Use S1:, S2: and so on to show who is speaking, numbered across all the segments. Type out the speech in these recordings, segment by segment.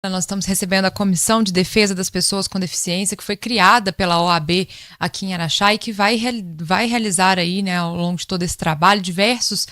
S1: Nós estamos recebendo a Comissão de Defesa das Pessoas com Deficiência, que foi criada pela OAB aqui em Araxá e que vai realizar aí, né, ao longo de todo esse trabalho, diversos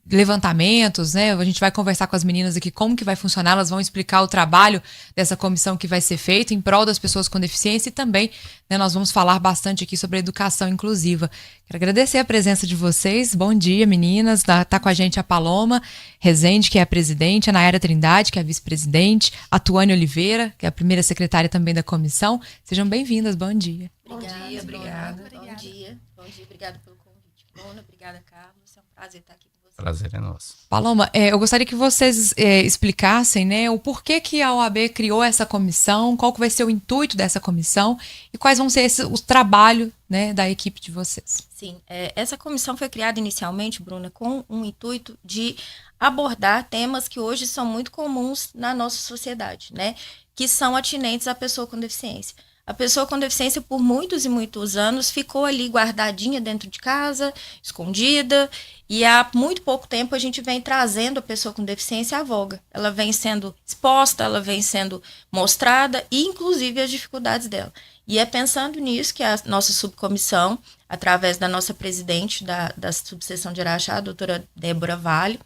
S1: levantamentos, né? A gente vai conversar com as meninas aqui como que vai funcionar, elas vão explicar o trabalho dessa comissão que vai ser feito em prol das pessoas com deficiência e também, né, nós vamos falar bastante aqui sobre a educação inclusiva. Quero agradecer a presença de vocês. Bom dia, meninas. Tá com a gente a Paloma Rezende, que é a presidente, a Nayara Trindade, que é a vice-presidente, a Tuane Oliveira, que é a primeira secretária também da comissão. Sejam bem-vindas. Bom dia.
S2: Obrigada.
S3: Bom dia. Obrigada pelo convite, Bruna. Obrigada, Carlos. É um prazer estar aqui com vocês.
S2: Prazer é nosso.
S1: Paloma, eu gostaria que vocês explicassem, né, o porquê que a OAB criou essa comissão, qual que vai ser o intuito dessa comissão e quais vão ser o trabalho, né, da equipe de vocês.
S3: Sim, essa comissão foi criada inicialmente, Bruna, com um intuito de abordar temas que hoje são muito comuns na nossa sociedade, né, que são atinentes à pessoa com deficiência. A pessoa com deficiência, por muitos e muitos anos, ficou ali guardadinha dentro de casa, escondida, e há muito pouco tempo a gente vem trazendo a pessoa com deficiência à voga. Ela vem sendo exposta, ela vem sendo mostrada, e inclusive as dificuldades dela. E é pensando nisso que a nossa subcomissão, através da nossa presidente da subseção de Araxá, a doutora Débora Vale,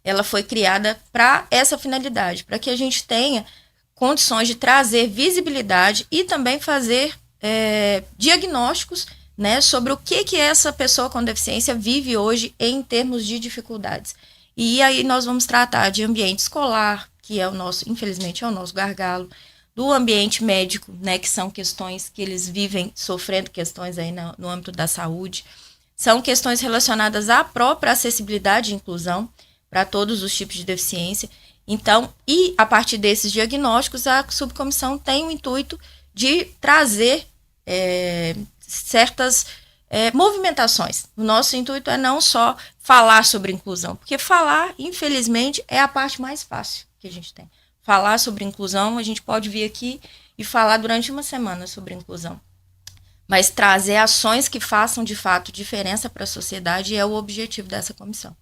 S3: ela foi criada para essa finalidade, para que a gente tenha condições de trazer visibilidade e também fazer diagnósticos, né, sobre o que essa pessoa com deficiência vive hoje em termos de dificuldades. E aí nós vamos tratar de ambiente escolar, que é o nosso, infelizmente, é o nosso gargalo, do ambiente médico, né, que são questões que eles vivem sofrendo, questões aí no âmbito da saúde, são questões relacionadas à própria acessibilidade e inclusão para todos os tipos de deficiência. Então, e a partir desses diagnósticos, a subcomissão tem o intuito de trazer certas movimentações. O nosso intuito é não só falar sobre inclusão, porque falar, infelizmente, é a parte mais fácil que a gente tem. Falar sobre inclusão, a gente pode vir aqui e falar durante uma semana sobre inclusão. Mas trazer ações que façam, de fato, diferença para a sociedade é o objetivo dessa comissão.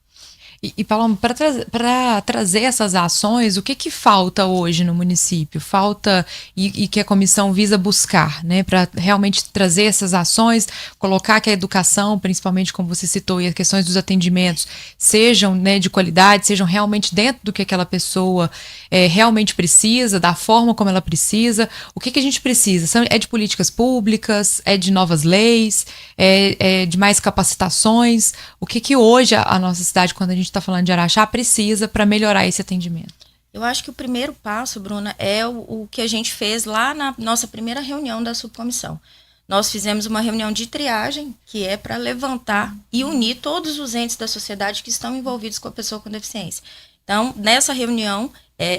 S1: E Paloma, para trazer essas ações, o que falta hoje no município? Falta e que a comissão visa buscar, né, para realmente trazer essas ações, colocar que a educação, principalmente como você citou, e as questões dos atendimentos, sejam, né, de qualidade, sejam realmente dentro do que aquela pessoa realmente precisa, da forma como ela precisa. O que a gente precisa? É de políticas públicas? É de novas leis? É de mais capacitações? O que hoje a nossa cidade, quando a gente está falando de Araxá, precisa para melhorar esse atendimento?
S3: Eu acho que o primeiro passo, Bruna, é o que a gente fez lá na nossa primeira reunião da subcomissão. Nós fizemos uma reunião de triagem, que é para levantar e unir todos os entes da sociedade que estão envolvidos com a pessoa com deficiência. Então, nessa reunião,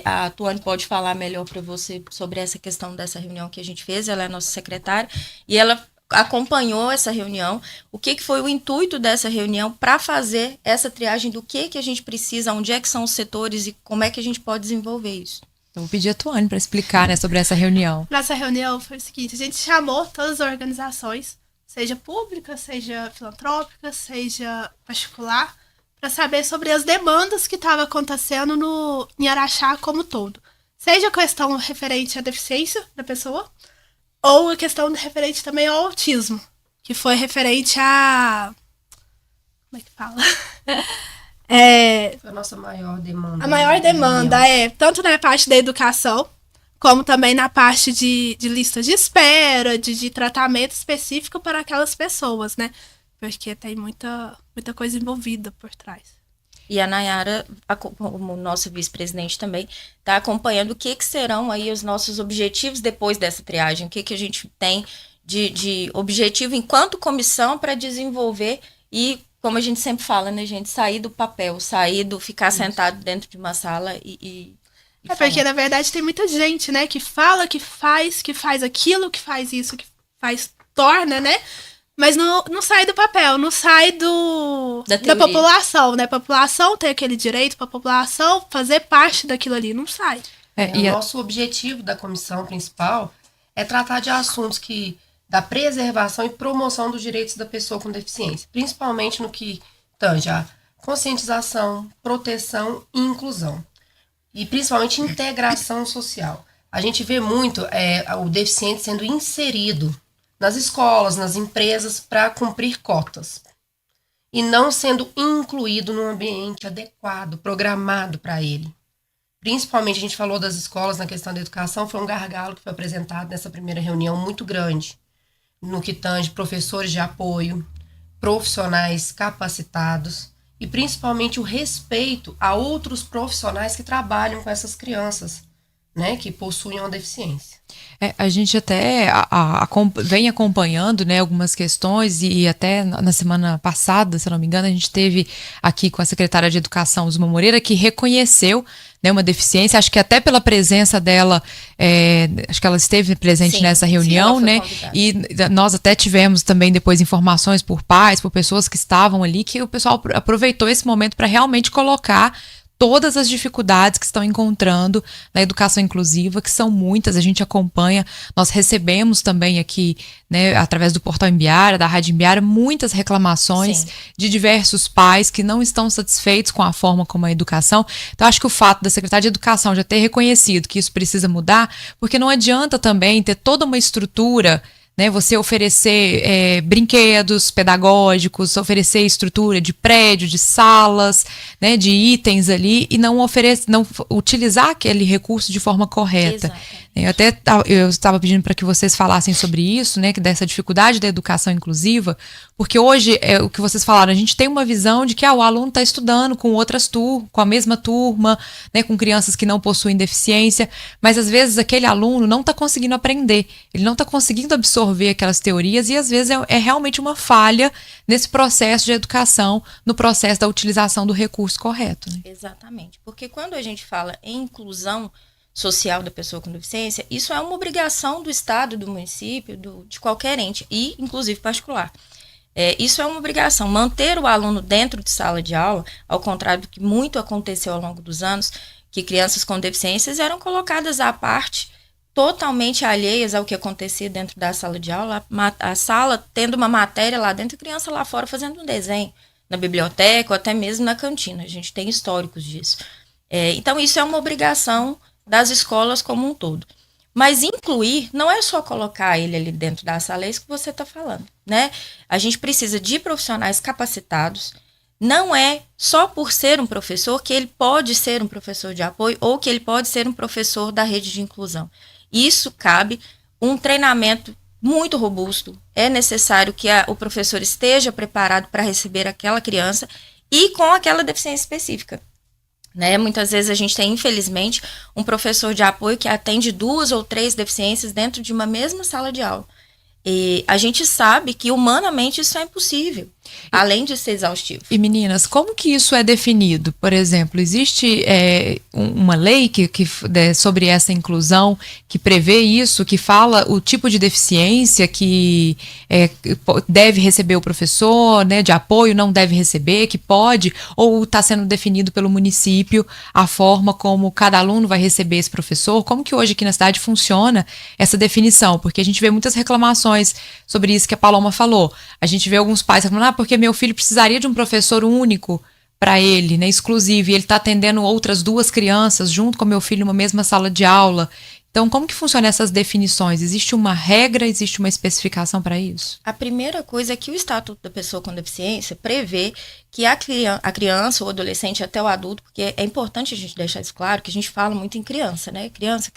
S3: a Tuane pode falar melhor para você sobre essa questão dessa reunião que a gente fez, ela é nossa secretária, e ela acompanhou essa reunião, o que foi o intuito dessa reunião para fazer essa triagem do que a gente precisa, onde é que são os setores e como é que a gente pode desenvolver isso.
S1: Então, vou pedir a Tuane para explicar, né, sobre essa reunião.
S4: Nossa reunião foi o seguinte, a gente chamou todas as organizações, seja pública, seja filantrópica, seja particular, para saber sobre as demandas que estavam acontecendo em Araxá como todo. Seja a questão referente à deficiência da pessoa, ou a questão referente também ao autismo, que foi referente a... Como é que fala?
S5: Foi a nossa maior demanda.
S4: A maior demanda tanto na parte da educação, como também na parte de listas de espera, de tratamento específico para aquelas pessoas, né? Porque tem muita coisa envolvida por trás.
S3: E a Nayara, como nossa vice-presidente também, está acompanhando o que serão aí os nossos objetivos depois dessa triagem, o que a gente tem de objetivo enquanto comissão para desenvolver e, como a gente sempre fala, né, gente, sair do papel, ficar sentado dentro de uma sala e
S4: porque, na verdade, tem muita gente, né, que fala, que faz aquilo, que faz isso, que faz, torna, né? Mas não sai do papel, não sai da população, né? A população tem aquele direito, para a população fazer parte daquilo ali, não sai.
S5: O nosso objetivo da comissão principal é tratar de assuntos da preservação e promoção dos direitos da pessoa com deficiência, principalmente no que tange a conscientização, proteção e inclusão. e principalmente integração social. A gente vê muito o deficiente sendo inserido nas escolas, nas empresas, para cumprir cotas. E não sendo incluído num ambiente adequado, programado para ele. Principalmente, a gente falou das escolas na questão da educação, foi um gargalo que foi apresentado nessa primeira reunião muito grande, no que tange professores de apoio, profissionais capacitados e principalmente o respeito a outros profissionais que trabalham com essas crianças, né, que possuem uma deficiência.
S1: A gente até vem acompanhando, né, algumas questões e até na semana passada, se não me engano, a gente teve aqui com a secretária de Educação, Zuma Moreira, que reconheceu, né, uma deficiência, acho que até pela presença dela, acho que ela esteve presente
S3: Sim,
S1: nessa reunião,
S3: sim,
S1: né, e nós até tivemos também depois informações por pais, por pessoas que estavam ali, que o pessoal aproveitou esse momento para realmente colocar todas as dificuldades que estão encontrando na educação inclusiva, que são muitas, a gente acompanha, nós recebemos também aqui, né, através do Portal Imbiara, da Rádio Imbiara, muitas reclamações
S3: Sim.
S1: de diversos pais que não estão satisfeitos com a forma como a educação. Então, acho que o fato da Secretaria de Educação já ter reconhecido que isso precisa mudar, porque não adianta também ter toda uma estrutura, né, você oferecer brinquedos pedagógicos, oferecer estrutura de prédio, de salas, né, de itens ali e não utilizar aquele recurso de forma correta.
S3: Exatamente.
S1: Eu estava pedindo para que vocês falassem sobre isso, né, que dessa dificuldade da educação inclusiva, porque hoje o que vocês falaram, a gente tem uma visão de que o aluno está estudando com com a mesma turma, né, com crianças que não possuem deficiência, mas às vezes aquele aluno não está conseguindo aprender, ele não está conseguindo absorver aquelas teorias e às vezes é realmente uma falha nesse processo de educação, no processo da utilização do recurso correto. Né?
S3: Exatamente, porque quando a gente fala em inclusão social da pessoa com deficiência, isso é uma obrigação do Estado, do município, de qualquer ente, e inclusive particular. Isso é uma obrigação, manter o aluno dentro de sala de aula, ao contrário do que muito aconteceu ao longo dos anos, que crianças com deficiências eram colocadas à parte, totalmente alheias ao que acontecia dentro da sala de aula, a sala tendo uma matéria lá dentro, a criança lá fora fazendo um desenho, na biblioteca ou até mesmo na cantina, a gente tem históricos disso. Então isso é uma obrigação das escolas como um todo. Mas incluir não é só colocar ele ali dentro da sala, é isso que você está falando, né? A gente precisa de profissionais capacitados, não é só por ser um professor que ele pode ser um professor de apoio ou que ele pode ser um professor da rede de inclusão. Isso cabe um treinamento muito robusto, é necessário que o professor esteja preparado para receber aquela criança e com aquela deficiência específica. Né? Muitas vezes a gente tem, infelizmente, um professor de apoio que atende 2 ou 3 deficiências dentro de uma mesma sala de aula. E a gente sabe que humanamente isso é impossível, além de ser exaustivo.
S1: E meninas, como que isso é definido? Por exemplo, existe uma lei sobre essa inclusão que prevê isso, que fala o tipo de deficiência que deve receber o professor, né, de apoio, não deve receber, que pode, ou está sendo definido pelo município a forma como cada aluno vai receber esse professor? Como que hoje aqui na cidade funciona essa definição? Porque a gente vê muitas reclamações sobre isso que a Paloma falou. A gente vê alguns pais falando, porque meu filho precisaria de um professor único para ele, né, exclusivo, e ele está atendendo outras 2 crianças junto com meu filho numa mesma sala de aula. Então, como que funcionam essas definições? Existe uma regra, existe uma especificação para isso?
S3: A primeira coisa é que o Estatuto da Pessoa com Deficiência prevê que a criança, ou adolescente, até o adulto, porque é importante a gente deixar isso claro, que a gente fala muito em criança, né? Criança,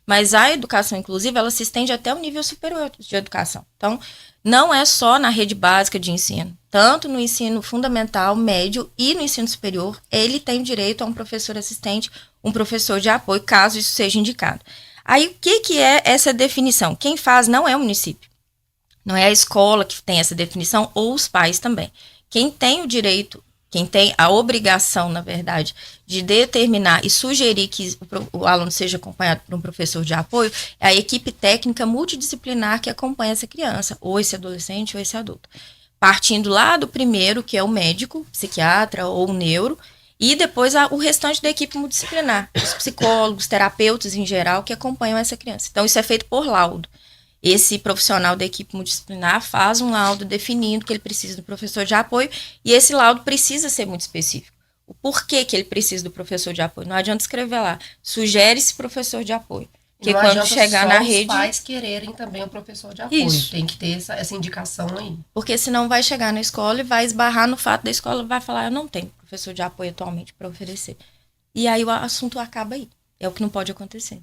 S3: mas a educação inclusiva, ela se estende até o nível superior de educação. Então, não é só na rede básica de ensino. Tanto no ensino fundamental, médio e no ensino superior, ele tem direito a um professor assistente, um professor de apoio, caso isso seja indicado. Aí, o que é essa definição? Quem faz não é o município. Não é a escola que tem essa definição, ou os pais também. Quem tem o direito, quem tem a obrigação, na verdade, de determinar e sugerir que o aluno seja acompanhado por um professor de apoio, é a equipe técnica multidisciplinar que acompanha essa criança, ou esse adolescente, ou esse adulto. Partindo lá do primeiro, que é o médico, psiquiatra ou o neuro, e depois o restante da equipe multidisciplinar, os psicólogos, terapeutas em geral, que acompanham essa criança. Então, isso é feito por laudo. Esse profissional da equipe multidisciplinar faz um laudo definindo que ele precisa do professor de apoio, e esse laudo precisa ser muito específico. o porquê que ele precisa do professor de apoio. Não adianta escrever lá, sugere-se professor de apoio. Porque
S5: não
S3: quando chegar
S5: só
S3: na
S5: os
S3: rede...
S5: pais quererem também o professor de apoio.
S3: Isso.
S5: Tem que ter essa indicação aí.
S3: Porque senão vai chegar na escola e vai esbarrar no fato da escola, vai falar, eu não tenho professor de apoio atualmente para oferecer. E aí o assunto acaba aí. É o que não pode acontecer.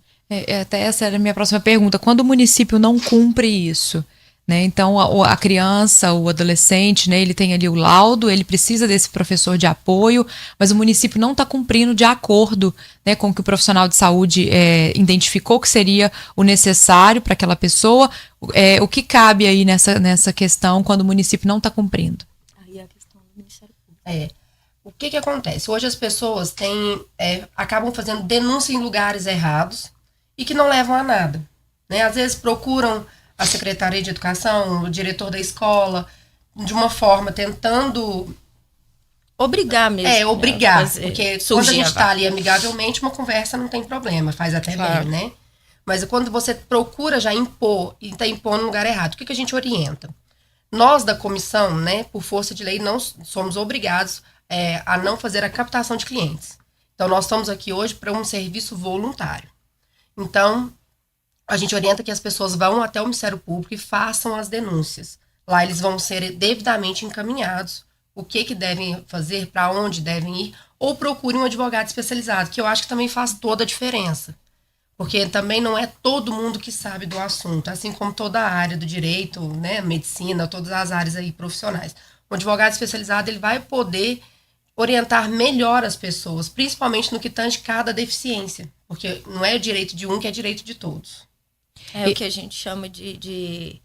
S1: Até essa era a minha próxima pergunta. Quando o município não cumpre isso, né? Então a criança, o adolescente, né, ele tem ali o laudo, ele precisa desse professor de apoio, mas o município não está cumprindo de acordo, né, com o que o profissional de saúde identificou que seria o necessário para aquela pessoa. O que cabe aí nessa questão quando o município não está cumprindo?
S3: Aí é a questão do Ministério Público.
S5: O que acontece? Hoje as pessoas acabam fazendo denúncia em lugares errados e que não levam a nada, né? Às vezes procuram a Secretaria de Educação, o diretor da escola, de uma forma tentando...
S3: Obrigar mesmo.
S5: Obrigar. Porque quando a gente está ali amigavelmente, uma conversa não tem problema, faz até bem, né? Mas quando você procura já impor e está impondo no lugar errado, o que a gente orienta? Nós da comissão, né, por força de lei, não somos obrigados a não fazer a captação de clientes. Então, nós estamos aqui hoje para um serviço voluntário. Então, a gente orienta que as pessoas vão até o Ministério Público e façam as denúncias. Lá eles vão ser devidamente encaminhados, o que devem fazer, para onde devem ir, ou procurem um advogado especializado, que eu acho que também faz toda a diferença. Porque também não é todo mundo que sabe do assunto, assim como toda a área do direito, né, medicina, todas as áreas aí profissionais. Um advogado especializado, ele vai poder orientar melhor as pessoas, principalmente no que tange cada deficiência, porque não é o direito de um que é direito de todos.
S3: É o que a gente chama de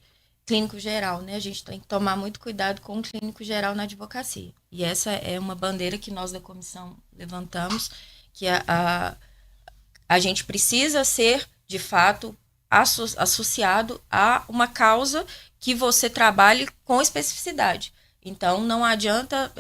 S3: clínico geral, né? A gente tem que tomar muito cuidado com o clínico geral na advocacia. E essa é uma bandeira que nós da comissão levantamos, que a gente precisa ser, de fato, associado a uma causa que você trabalhe com especificidade. Então, não adianta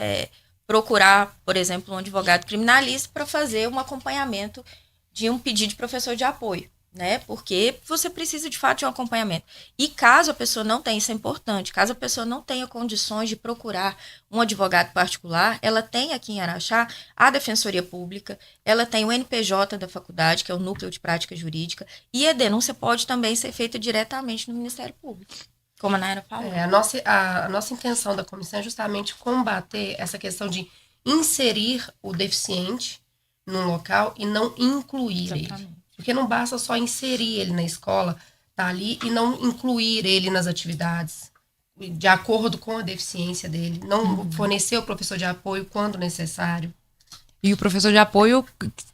S3: procurar, por exemplo, um advogado criminalista para fazer um acompanhamento de um pedido de professor de apoio, né? Porque você precisa, de fato, de um acompanhamento. E caso a pessoa não tenha, isso é importante, caso a pessoa não tenha condições de procurar um advogado particular, ela tem aqui em Araxá a Defensoria Pública, ela tem o NPJ da faculdade, que é o Núcleo de Prática Jurídica, e a denúncia pode também ser feita diretamente no Ministério Público, como a Nayara falou.
S5: A nossa intenção da comissão é justamente combater essa questão de inserir o deficiente num local e não incluir ele. Porque não basta só inserir ele na escola, tá ali, e não incluir ele nas atividades, de acordo com a deficiência dele. Não fornecer o professor de apoio quando necessário.
S1: E o professor de apoio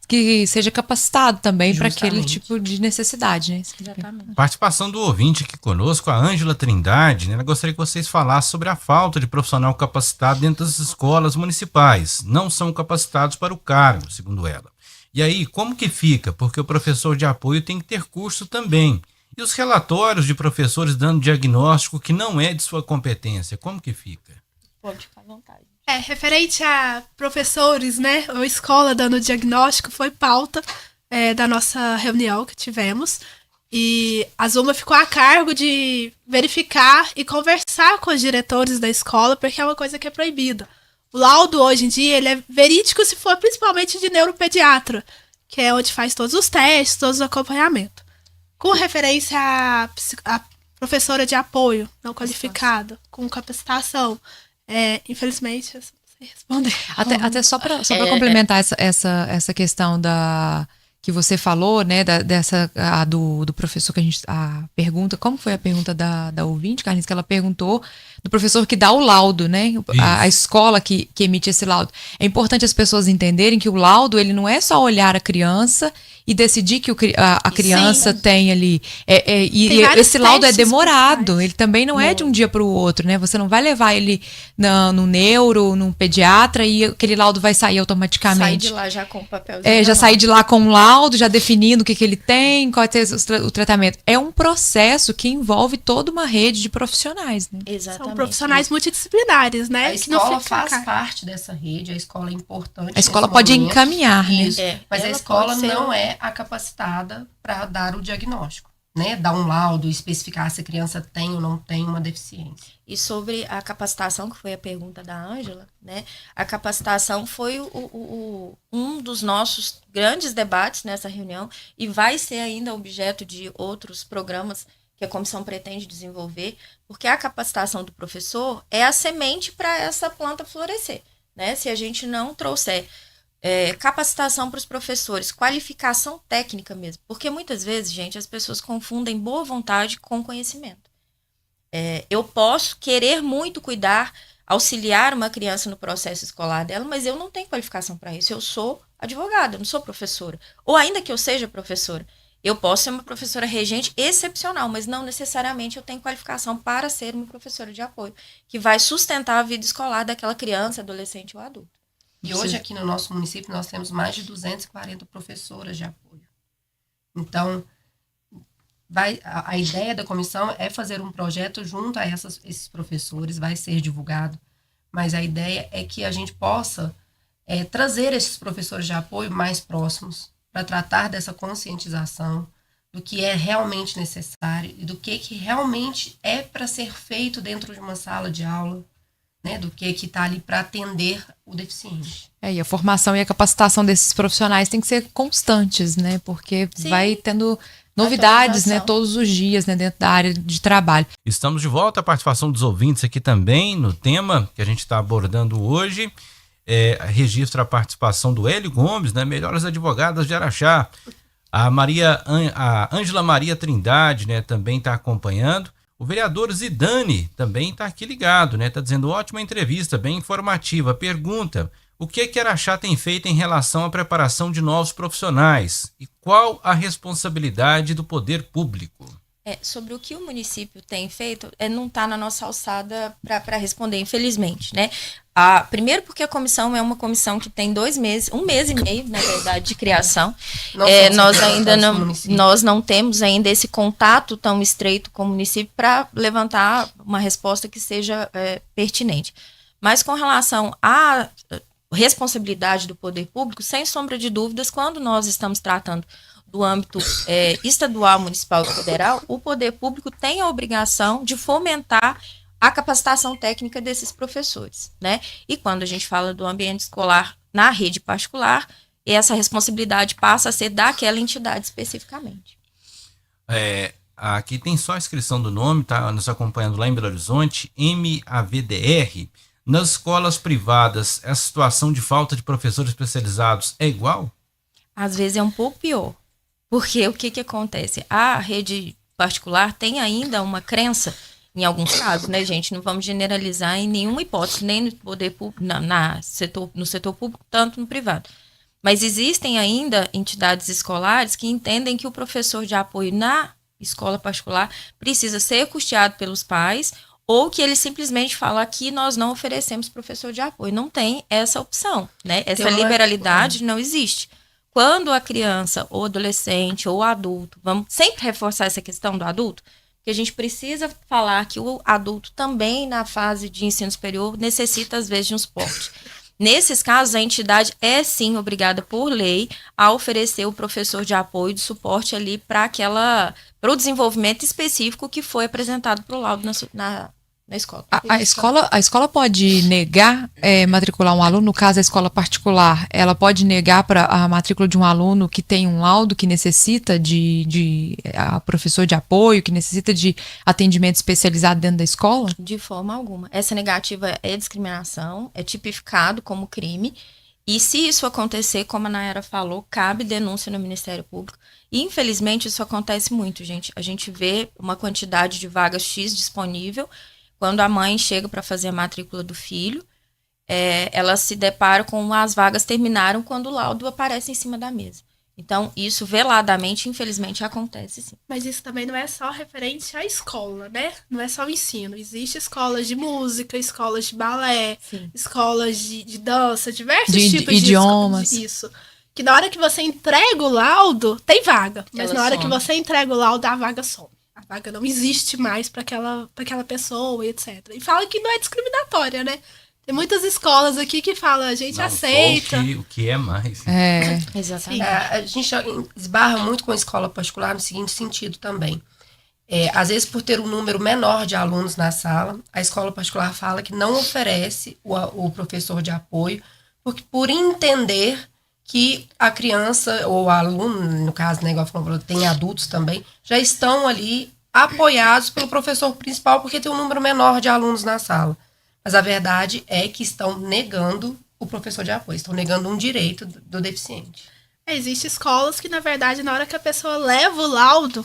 S1: que seja capacitado também para aquele tipo de necessidade, né?
S3: Exatamente.
S2: Participação do ouvinte aqui conosco, a Ângela Trindade, né? Ela gostaria que vocês falassem sobre a falta de profissional capacitado dentro das escolas municipais. Não são capacitados para o cargo, segundo ela. E aí, como que fica? Porque o professor de apoio tem que ter curso também. E os relatórios de professores dando diagnóstico que não é de sua competência, como que fica?
S3: Pode ficar à vontade.
S4: Referente a professores, né, ou escola dando diagnóstico, foi pauta da nossa reunião que tivemos. E a Zuma ficou a cargo de verificar e conversar com os diretores da escola, porque é uma coisa que é proibida. O laudo, hoje em dia, ele é verídico se for principalmente de neuropediatra, que é onde faz todos os testes, todos os acompanhamentos. Com referência a professora de apoio não qualificada, com capacitação, infelizmente, eu não sei responder.
S1: Até só para complementar essa questão que você falou, né, do professor a pergunta, como foi a pergunta da ouvinte, Carlinhos, que ela perguntou do professor que dá o laudo, né, a escola que emite esse laudo. É importante as pessoas entenderem que o laudo, ele não é só olhar a criança e decidir que a criança tem ali. E esse laudo é demorado, ele também não é de um dia para o outro, né? Você não vai levar ele no neuro, num pediatra e aquele laudo vai sair automaticamente.
S3: Sai de lá já com o papelzinho.
S1: Já sair de lá com o laudo, já definindo o que ele tem, qual é o tratamento. É um processo que envolve toda uma rede de profissionais, né?
S3: Exatamente.
S4: São profissionais multidisciplinares, né?
S5: A escola faz parte dessa rede, a escola é importante.
S1: A escola pode encaminhar, né?
S5: Mas a escola não é a capacitada para dar o diagnóstico. né, dar um laudo, especificar se a criança tem ou não tem uma deficiência.
S3: E sobre a capacitação, que foi a pergunta da Ângela, né? A capacitação foi um dos nossos grandes debates nessa reunião e vai ser ainda objeto de outros programas que a comissão pretende desenvolver, porque a capacitação do professor é a semente para essa planta florescer, né? Se a gente não trouxer capacitação para os professores, qualificação técnica mesmo, porque muitas vezes, gente, as pessoas confundem boa vontade com conhecimento. Eu posso querer muito cuidar, auxiliar uma criança no processo escolar dela, mas eu não tenho qualificação para isso. Eu sou advogada, eu não sou professora. Ou ainda que eu seja professora, eu posso ser uma professora regente excepcional, mas não necessariamente eu tenho qualificação para ser uma professora de apoio, que vai sustentar a vida escolar daquela criança, adolescente ou adulto.
S5: E hoje aqui no nosso município nós temos mais de 240 professoras de apoio. Então, a ideia da comissão é fazer um projeto junto a esses professores, vai ser divulgado, mas a ideia é que a gente possa trazer esses professores de apoio mais próximos para tratar dessa conscientização do que é realmente necessário e do que realmente é para ser feito dentro de uma sala de aula, né, do que está ali para atender o deficiente.
S1: E a formação e a capacitação desses profissionais tem que ser constantes, né? Porque
S3: Sim.
S1: vai tendo novidades, né, todos os dias, né, dentro da área de trabalho.
S2: Estamos de volta, a participação dos ouvintes aqui também no tema que a gente está abordando hoje. Registra a participação do Hélio Gomes, né, Melhores Advogadas de Araxá. A Ângela Maria Trindade, né, também está acompanhando. O vereador Zidane também está aqui ligado, né? Está dizendo, ótima entrevista, bem informativa. Pergunta, o que Araxá tem feito em relação à preparação de novos profissionais? E qual a responsabilidade do poder público?
S3: Sobre o que o município tem feito, não está na nossa alçada para responder, infelizmente, né? Primeiro porque a comissão é uma comissão que tem 2 meses, 1 mês e meio, na verdade, de criação. Nós não temos ainda esse contato tão estreito com o município para levantar uma resposta que seja pertinente. Mas com relação à responsabilidade do poder público, sem sombra de dúvidas, quando nós estamos tratando do âmbito estadual, municipal e federal, o poder público tem a obrigação de fomentar a capacitação técnica desses professores, né? E quando a gente fala do ambiente escolar na rede particular, essa responsabilidade passa a ser daquela entidade especificamente.
S2: Aqui tem só a inscrição do nome, tá nos acompanhando lá em Belo Horizonte, MAVDR. Nas escolas privadas, essa situação de falta de professores especializados é igual?
S3: Às vezes é um pouco pior. Porque o que acontece? A rede particular tem ainda uma crença, em alguns casos, né, gente? Não vamos generalizar em nenhuma hipótese, nem no poder público, no setor público, tanto no privado. Mas existem ainda entidades escolares que entendem que o professor de apoio na escola particular precisa ser custeado pelos pais, ou que ele simplesmente fala aqui nós não oferecemos professor de apoio. Não tem essa opção, né? Essa liberalidade não existe. Quando a criança, ou adolescente, ou adulto, vamos sempre reforçar essa questão do adulto, que a gente precisa falar que o adulto também, na fase de ensino superior, necessita, às vezes, de um suporte. Nesses casos, a entidade é, sim, obrigada por lei a oferecer o professor de apoio, de suporte ali para o desenvolvimento específico que foi apresentado para o laudo na escola.
S1: A escola pode negar matricular um aluno, no caso a escola particular, ela pode negar para a matrícula de um aluno que tem um laudo que necessita de professor de apoio, que necessita de atendimento especializado dentro da escola?
S3: De forma alguma. Essa negativa é discriminação, é tipificado como crime, e se isso acontecer, como a Nayara falou, cabe denúncia no Ministério Público. E, infelizmente, isso acontece muito, gente. A gente vê uma quantidade de vagas X disponível. Quando a mãe chega para fazer a matrícula do filho, ela se depara com as vagas terminaram quando o laudo aparece em cima da mesa. Então, isso veladamente, infelizmente, acontece sim.
S4: Mas isso também não é só referente à escola, né? Não é só o ensino. Existem escolas de música, escolas de balé, sim, escolas de dança, diversos tipos de
S1: idiomas.
S4: Isso. Que na hora que você entrega o laudo, tem vaga. Mas na hora que você entrega o laudo, a vaga some. A vaga não existe mais para aquela pessoa, etc. E fala que não é discriminatória, né? Tem muitas escolas aqui que falam, a gente
S2: Não,
S4: aceita.
S2: o que é mais.
S1: É,
S3: Exatamente.
S5: A gente esbarra muito com a escola particular no seguinte sentido também. Às vezes, por ter um número menor de alunos na sala, a escola particular fala que não oferece o professor de apoio, porque por entender que a criança ou o aluno, no caso, né, igual falou, tem adultos também, já estão ali apoiados pelo professor principal, porque tem um número menor de alunos na sala. Mas a verdade é que estão negando o professor de apoio, estão negando um direito do deficiente.
S4: Existem escolas que, na verdade, na hora que a pessoa leva o laudo,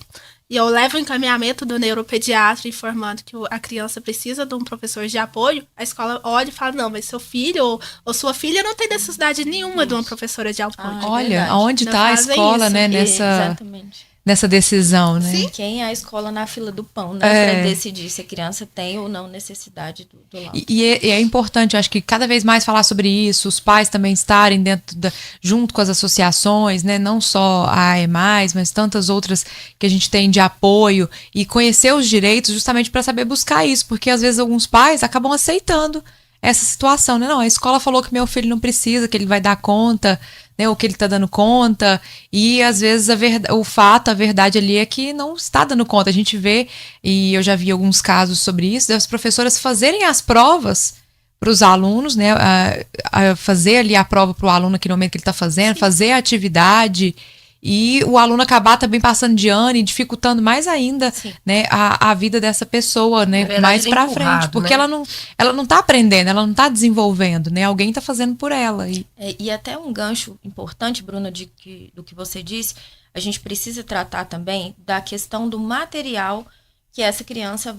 S4: e eu levo o encaminhamento do neuropediatra informando que a criança precisa de um professor de apoio, a escola olha e fala, não, mas seu filho ou sua filha não tem necessidade nenhuma de uma professora de apoio.
S1: olha,
S3: verdade.
S1: aonde
S4: Não
S1: está a
S4: fazem
S1: escola,
S4: isso.
S1: né,
S3: Exatamente.
S1: nessa decisão, né?
S4: Sim.
S3: Quem é a escola na fila do pão, né? Para decidir se a criança tem ou não necessidade do laudo.
S1: E é importante, acho que cada vez mais falar sobre isso, os pais também estarem junto com as associações, né? Não só a AEMais, mas tantas outras que a gente tem de apoio e conhecer os direitos justamente para saber buscar isso, porque às vezes alguns pais acabam aceitando essa situação, né? Não, a escola falou que meu filho não precisa, que ele vai dar conta, né? Ou que ele está dando conta, e às vezes a verdade ali é que não está dando conta. A gente vê, e eu já vi alguns casos sobre isso, das professoras fazerem as provas para os alunos, né? A fazer ali a prova para o aluno aqui no momento que ele está fazendo, fazer a atividade, e o aluno acabar também passando de ano e dificultando mais ainda, né, a vida dessa pessoa, né,
S5: verdade,
S1: mais
S5: ele é
S1: para
S5: empurrado,
S1: frente, porque
S5: né?
S1: ela não tá aprendendo, ela não tá desenvolvendo, né, alguém tá fazendo por ela.
S3: E até um gancho importante, Bruna, do que você disse, a gente precisa tratar também da questão do material que essa criança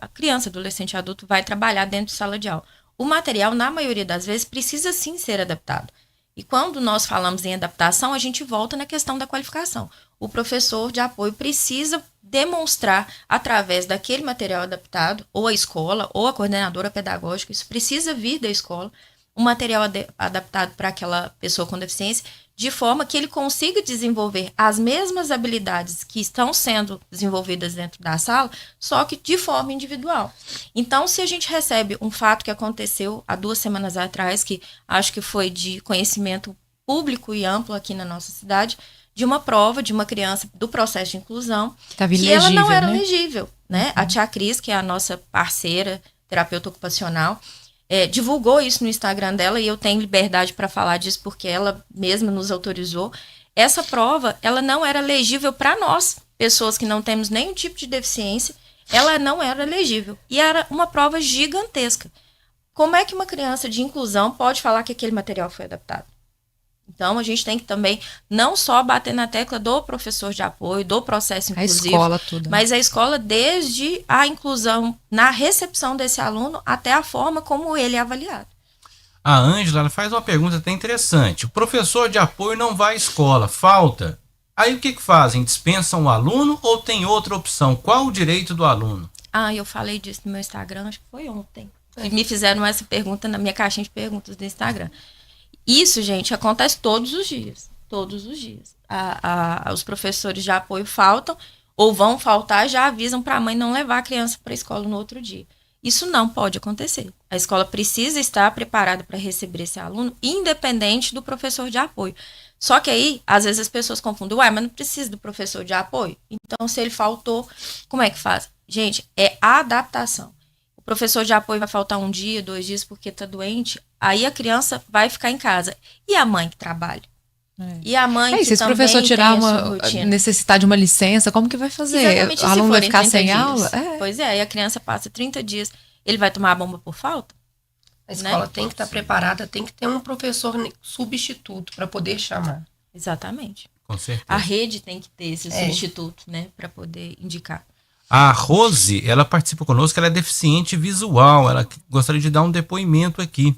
S3: a criança, adolescente, adulto vai trabalhar dentro de sala de aula. O material, na maioria das vezes, precisa sim ser adaptado. E quando nós falamos em adaptação, a gente volta na questão da qualificação. O professor de apoio precisa demonstrar, através daquele material adaptado, ou a escola, ou a coordenadora pedagógica, isso precisa vir da escola, um material adaptado para aquela pessoa com deficiência, de forma que ele consiga desenvolver as mesmas habilidades que estão sendo desenvolvidas dentro da sala, só que de forma individual. Então, se a gente recebe um fato que aconteceu há 2 semanas atrás, que acho que foi de conhecimento público e amplo aqui na nossa cidade, de uma prova de uma criança do processo de inclusão, que ela não era legível, né? A tia Cris, que é a nossa parceira, terapeuta ocupacional, divulgou isso no Instagram dela, e eu tenho liberdade para falar disso porque ela mesma nos autorizou. Essa prova, ela não era legível para nós, pessoas que não temos nenhum tipo de deficiência, ela não era legível. E era uma prova gigantesca. Como é que uma criança de inclusão pode falar que aquele material foi adaptado? Então, a gente tem que também não só bater na tecla do professor de apoio, do processo inclusivo,
S1: A escola toda.
S3: mas a escola desde a inclusão na recepção desse aluno até a forma como ele é avaliado.
S2: A Ângela faz uma pergunta até interessante. O professor de apoio não vai à escola, falta. Aí o que fazem? Dispensam o aluno ou tem outra opção? Qual o direito do aluno?
S3: Eu falei disso no meu Instagram, acho que foi ontem. Me fizeram essa pergunta na minha caixinha de perguntas do Instagram. Isso, gente, acontece todos os dias. Todos os dias. Os professores de apoio faltam ou vão faltar, já avisam para a mãe não levar a criança para a escola no outro dia. Isso não pode acontecer. A escola precisa estar preparada para receber esse aluno, independente do professor de apoio. Só que aí, às vezes as pessoas confundem, mas não precisa do professor de apoio. Então, se ele faltou, como é que faz? Gente, é a adaptação. O professor de apoio vai faltar 1 dia, 2 dias porque está doente, aí a criança vai ficar em casa. E a mãe que trabalha? E a mãe que
S1: se esse
S3: também
S1: professor tirar
S3: tem a sua rotina?
S1: necessitar de uma licença, como que vai fazer?
S3: Exatamente,
S1: O aluno vai ficar
S3: 30
S1: sem
S3: dias.
S1: aula?
S3: Pois é, e a criança passa 30 dias, ele vai tomar a bomba por falta?
S5: A escola tem que estar preparada, tem que ter um professor substituto para poder chamar.
S3: Exatamente.
S2: Com certeza.
S3: A rede tem que ter esse substituto, né, para poder indicar.
S2: A Rose, ela participa conosco, ela é deficiente visual, ela gostaria de dar um depoimento aqui.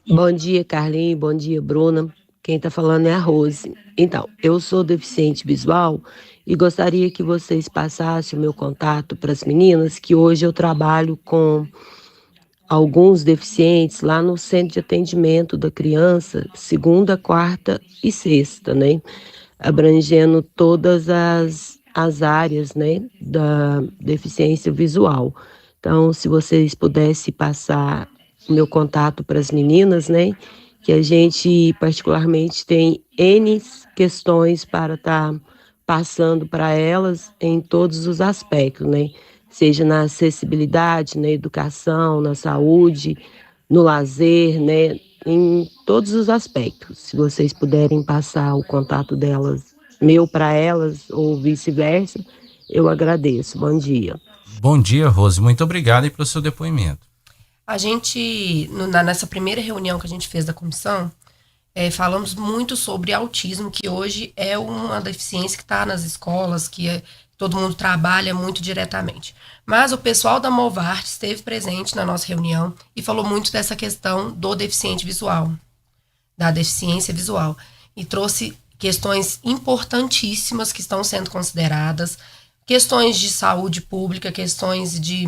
S6: Bom dia, Carlinhos, bom dia, Bruna. Quem está falando é a Rose. Então, eu sou deficiente visual e gostaria que vocês passassem o meu contato para as meninas, que hoje eu trabalho com alguns deficientes lá no centro de atendimento da criança, segunda, quarta e sexta, né? Abrangendo todas as áreas, né, da deficiência visual. Então, se vocês pudessem passar o meu contato para as meninas, né? Que a gente particularmente tem N questões para estar passando para elas em todos os aspectos, né? Seja na acessibilidade, na educação, na saúde, no lazer, né? Em todos os aspectos. Se vocês puderem passar o contato delas, meu para elas, ou vice-versa, eu agradeço. Bom dia.
S2: Bom dia, Rose. Muito obrigado aí pelo seu depoimento.
S5: A gente, nessa primeira reunião que a gente fez da comissão, falamos muito sobre autismo, que hoje é uma deficiência que está nas escolas, que todo mundo trabalha muito diretamente. Mas o pessoal da Movart esteve presente na nossa reunião e falou muito dessa questão do deficiente visual, da deficiência visual, e trouxe questões importantíssimas que estão sendo consideradas, questões de saúde pública, questões de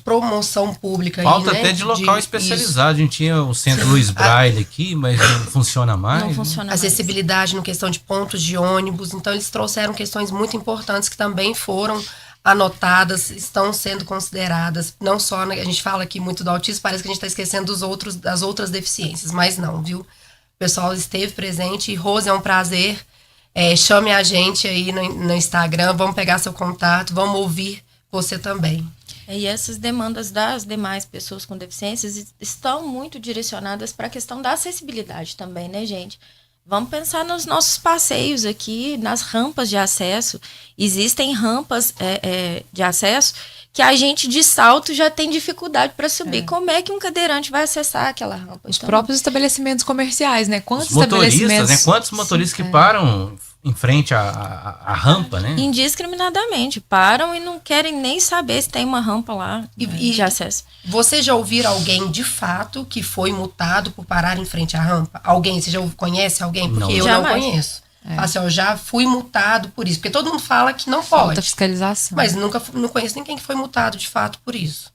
S5: promoção pública.
S2: Falta
S5: aí, né?
S2: até de local especializado. A gente tinha o Centro Luiz Braille aqui, mas não funciona mais.
S3: Não funciona mais.
S5: Acessibilidade no questão de pontos de ônibus. Então, eles trouxeram questões muito importantes que também foram anotadas, estão sendo consideradas. Não só, a gente fala aqui muito do autismo, parece que a gente está esquecendo das outras deficiências, mas não, viu? O pessoal esteve presente. E, Rose, é um prazer. Chame a gente aí no Instagram, vamos pegar seu contato, vamos ouvir você também.
S3: E essas demandas das demais pessoas com deficiências estão muito direcionadas para a questão da acessibilidade também, né, gente? Vamos pensar nos nossos passeios aqui, nas rampas de acesso. Existem rampas de acesso que a gente de salto já tem dificuldade para subir. Como é que um cadeirante vai acessar aquela rampa?
S1: Os próprios estabelecimentos comerciais, né?
S2: Quantos motoristas, né? Quantos motoristas que param em frente à rampa, né?
S3: Indiscriminadamente. Param e não querem nem saber se tem uma rampa lá de acesso.
S5: Você já ouviu alguém, de fato, que foi multado por parar em frente à rampa? Alguém? Você já conhece alguém? Porque eu não conheço. Assim, eu já fui multado por isso. Porque todo mundo fala que não pode.
S1: Falta fiscalização.
S5: Mas não conheço ninguém que foi multado, de fato, por isso.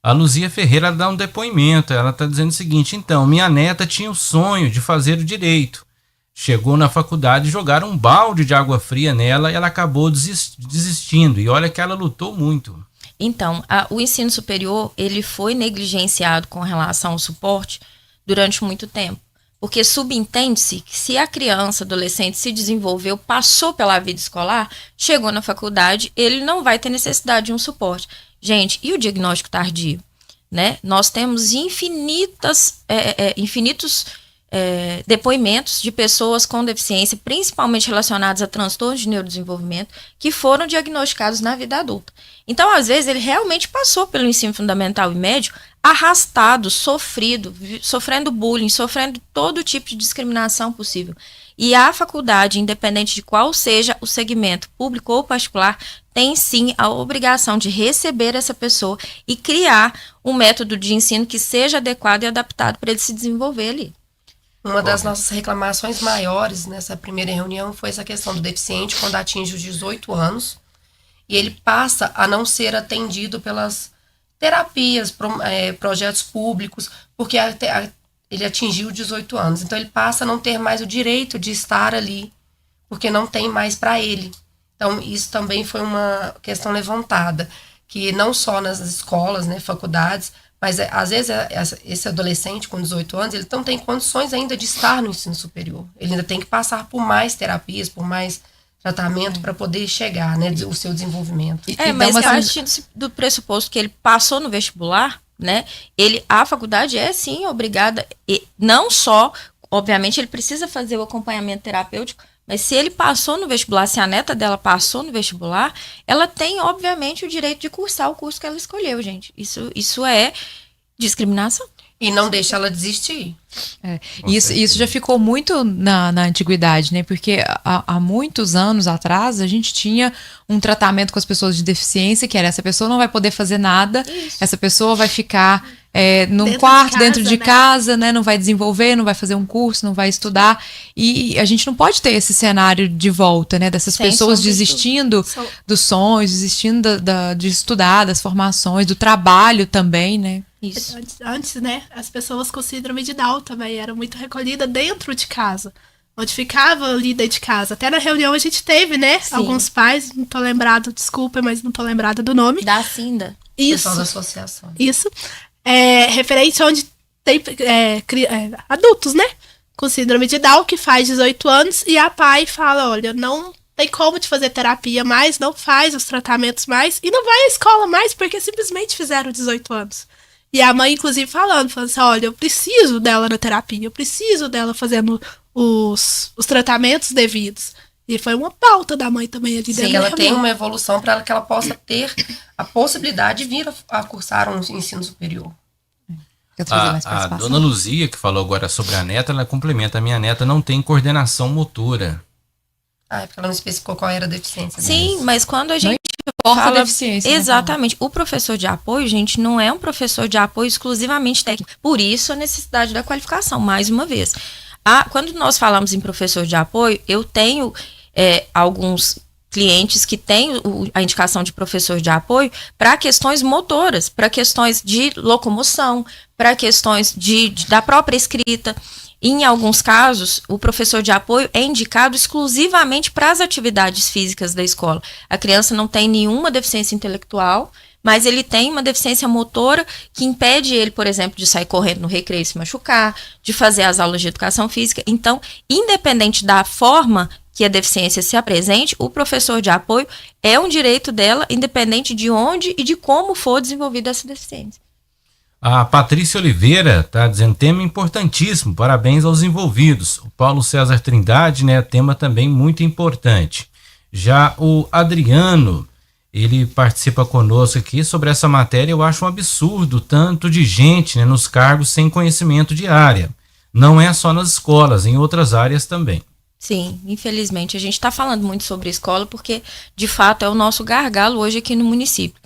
S2: A Luzia Ferreira dá um depoimento. Ela está dizendo o seguinte: então, minha neta tinha o sonho de fazer o direito. Chegou na faculdade e jogaram um balde de água fria nela e ela acabou desistindo. E olha que ela lutou muito.
S3: Então, o ensino superior, ele foi negligenciado com relação ao suporte durante muito tempo. Porque subentende-se que se a criança, adolescente se desenvolveu, passou pela vida escolar, chegou na faculdade, ele não vai ter necessidade de um suporte. Gente, e o diagnóstico tardio? Né? Nós temos infinitos depoimentos de pessoas com deficiência, principalmente relacionados a transtornos de neurodesenvolvimento, que foram diagnosticados na vida adulta. Então, às vezes, ele realmente passou pelo ensino fundamental e médio arrastado, sofrendo bullying, sofrendo todo tipo de discriminação possível. E a faculdade, independente de qual seja o segmento, público ou particular, tem sim a obrigação de receber essa pessoa e criar um método de ensino que seja adequado e adaptado para ele se desenvolver ali.
S5: Uma das nossas reclamações maiores nessa primeira reunião foi essa questão do deficiente quando atinge os 18 anos e ele passa a não ser atendido pelas terapias, projetos públicos, porque ele atingiu 18 anos. Então, ele passa a não ter mais o direito de estar ali, porque não tem mais para ele. Então, isso também foi uma questão levantada, que não só nas escolas, né, faculdades, mas às vezes esse adolescente com 18 anos, ele não tem condições ainda de estar no ensino superior. Ele ainda tem que passar por mais terapias, por mais tratamento para poder chegar, né, o seu desenvolvimento.
S3: Mas partindo do pressuposto que ele passou no vestibular, né, a faculdade é sim obrigada, e não só, obviamente ele precisa fazer o acompanhamento terapêutico, mas se ele passou no vestibular, se a neta dela passou no vestibular, ela tem, obviamente, o direito de cursar o curso que ela escolheu, gente. Isso é discriminação.
S5: E não deixa ela desistir.
S1: Isso já ficou muito na antiguidade, né? Porque há muitos anos atrás a gente tinha um tratamento com as pessoas de deficiência, que era essa pessoa não vai poder fazer nada, essa pessoa vai ficar num quarto dentro de casa, né? Não vai desenvolver, não vai fazer um curso, não vai estudar. E a gente não pode ter esse cenário de volta, né? Dessas pessoas desistindo dos sonhos, desistindo de estudar, das formações, do trabalho também, né?
S3: Isso.
S4: Antes, né, as pessoas com síndrome de Down também eram muito recolhidas dentro de casa, onde ficava ali dentro de casa. Até na reunião a gente teve, né, alguns pais, não tô lembrado, desculpa, mas não tô lembrada do nome.
S3: Da Cinda.
S4: Isso.
S5: Pessoal da associação.
S4: Isso. Referente onde tem adultos, né? Com síndrome de Down, que faz 18 anos, e a pai fala, olha, não tem como te fazer terapia mais, não faz os tratamentos mais, e não vai à escola mais, porque simplesmente fizeram 18 anos. E a mãe, inclusive, falando assim, olha, eu preciso dela na terapia, eu preciso dela fazendo os tratamentos devidos. E foi uma pauta da mãe também ali dentro.
S5: Sim, ela tem uma evolução para que ela possa ter a possibilidade de vir a cursar um ensino superior.
S2: A dona Luzia, que falou agora sobre a neta, ela complementa, a minha neta não tem coordenação motora.
S5: É porque ela não especificou qual era a deficiência.
S3: Sim, mas quando a gente
S1: Porta
S3: fala,
S1: deficiência.
S3: exatamente, o professor de apoio, gente, não é um professor de apoio exclusivamente técnico. Por isso a necessidade da qualificação, mais uma vez. Quando nós falamos em professor de apoio, eu tenho alguns clientes que têm a indicação de professor de apoio para questões motoras, para questões de locomoção, para questões da própria escrita. Em alguns casos, o professor de apoio é indicado exclusivamente para as atividades físicas da escola. A criança não tem nenhuma deficiência intelectual, mas ele tem uma deficiência motora que impede ele, por exemplo, de sair correndo no recreio e se machucar, de fazer as aulas de educação física. Então, independente da forma que a deficiência se apresente, o professor de apoio é um direito dela, independente de onde e de como for desenvolvida essa deficiência.
S2: A Patrícia Oliveira está dizendo, tema importantíssimo, parabéns aos envolvidos. O Paulo César Trindade, né, tema também muito importante. Já o Adriano, ele participa conosco aqui sobre essa matéria. Eu acho um absurdo tanto de gente, né, nos cargos sem conhecimento de área. Não é só nas escolas, em outras áreas também.
S3: Sim, infelizmente. A gente está falando muito sobre escola porque, de fato, é o nosso gargalo hoje aqui no município.